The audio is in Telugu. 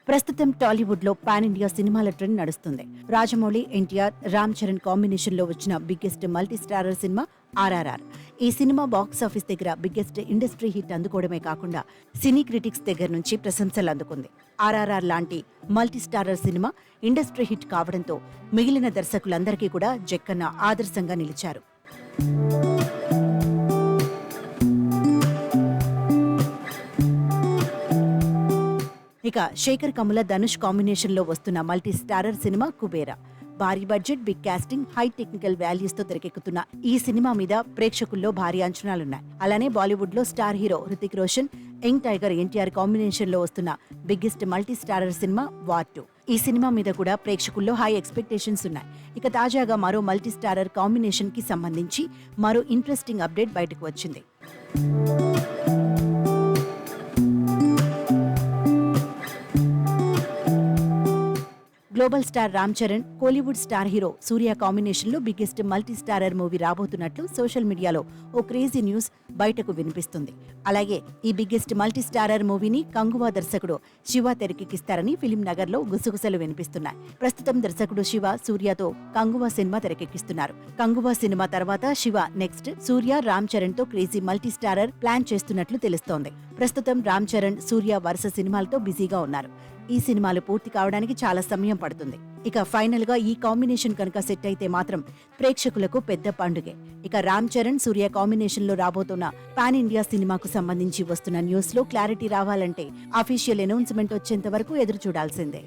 ప్రస్తుతం టాలీవుడ్ లో పాన్ ఇండియా సినిమాల ట్రెండ్ నడుస్తుంది. రాజమౌళి, ఎన్టీఆర్, రామ్ చరణ్ కాంబినేషన్ లో వచ్చిన biggest multi starrer cinema RRR. ఈ సినిమా బాక్స్ ఆఫీస్ దగ్గర బిగ్గెస్ట్ ఇండస్ట్రీ హిట్ అందుకోవడమే కాకుండా సినీ క్రిటిక్స్ దగ్గర నుంచి ప్రశంసలు అందుకుంది. RRR లాంటి multi starrer cinema industry hit కావడంతో మిగిలిన దర్శకులందరికీ కూడా జక్కన్న ఆదర్శంగా నిలిచారు. ఇక శేఖర్ కమల, ధనుష్ కాంబినేషన్ లో వస్తున్న మల్టీ స్టారర్ సినిమా కుబేరా. భారీ budget, big casting, high technical values తో తెరకెక్కుతున్న ఈ సినిమా మీద ప్రేక్షకుల్లో భారీ అంచనాలున్నాయి. అలానే బాలీవుడ్ లో star hero Hrithik Roshan, young tiger NTR combination లో వస్తున్న biggest multi starrer cinema war 2. ఈ సినిమా మీద కూడా ప్రేక్షకుల్లో హై ఎక్స్పెక్టేషన్స్ ఉన్నాయి. ఇక తాజాగా మరో మల్టీ స్టారర్ కాంబినేషన్ కి సంబంధించి మరో ఇంట్రెస్టింగ్ అప్డేట్ బయటకు వచ్చింది. Global star Ram Charan, Kollywood star hero Suriya combination లో బిగ్గెస్ట్ మల్టీ స్టారర్ మూవీ రాబోతున్నట్లు సోషల్ మీడియాలో ఓ క్రేజీ న్యూస్ బయటకు వినిపిస్తుంది. అలాగే ఈ బిగ్గెస్ట్ మల్టీ స్టారర్ మూవీని కంగువా దర్శకుడు శివ తెరకెక్కిస్తారని ఫిలిం నగర్ లో గుసగుసలు వినిపిస్తున్నాయి. ప్రస్తుతం దర్శకుడు శివ సూర్యతో కంగువా సినిమా తెరకెక్కిస్తున్నారు. కంగువా సినిమా తర్వాత శివ నెక్స్ట్ సూర్య, రామ్ చరణ్ తో క్రేజీ మల్టీ స్టారర్ ప్లాన్ చేస్తున్నట్లు తెలుస్తోంది. ప్రస్తుతం రామ్ చరణ్, సూర్య వరుస సినిమాలతో బిజీగా ఉన్నారు. ఈ సినిమాలు పూర్తి కావడానికి చాలా సమయం పడుతుంది. ఇక ఫైనల్ గా ఈ కాంబినేషన్ కనుక సెట్ అయితే మాత్రం ప్రేక్షకులకు పెద్ద పండుగే. ఇక రామ్ చరణ్, సూర్య కాంబినేషన్ లో రాబోతున్న పాన్ ఇండియా సినిమాకు సంబంధించి వస్తున్న న్యూస్ లో క్లారిటీ రావాలంటే అఫీషియల్ అనౌన్స్మెంట్ వచ్చేంత వరకు ఎదురు చూడాల్సిందే.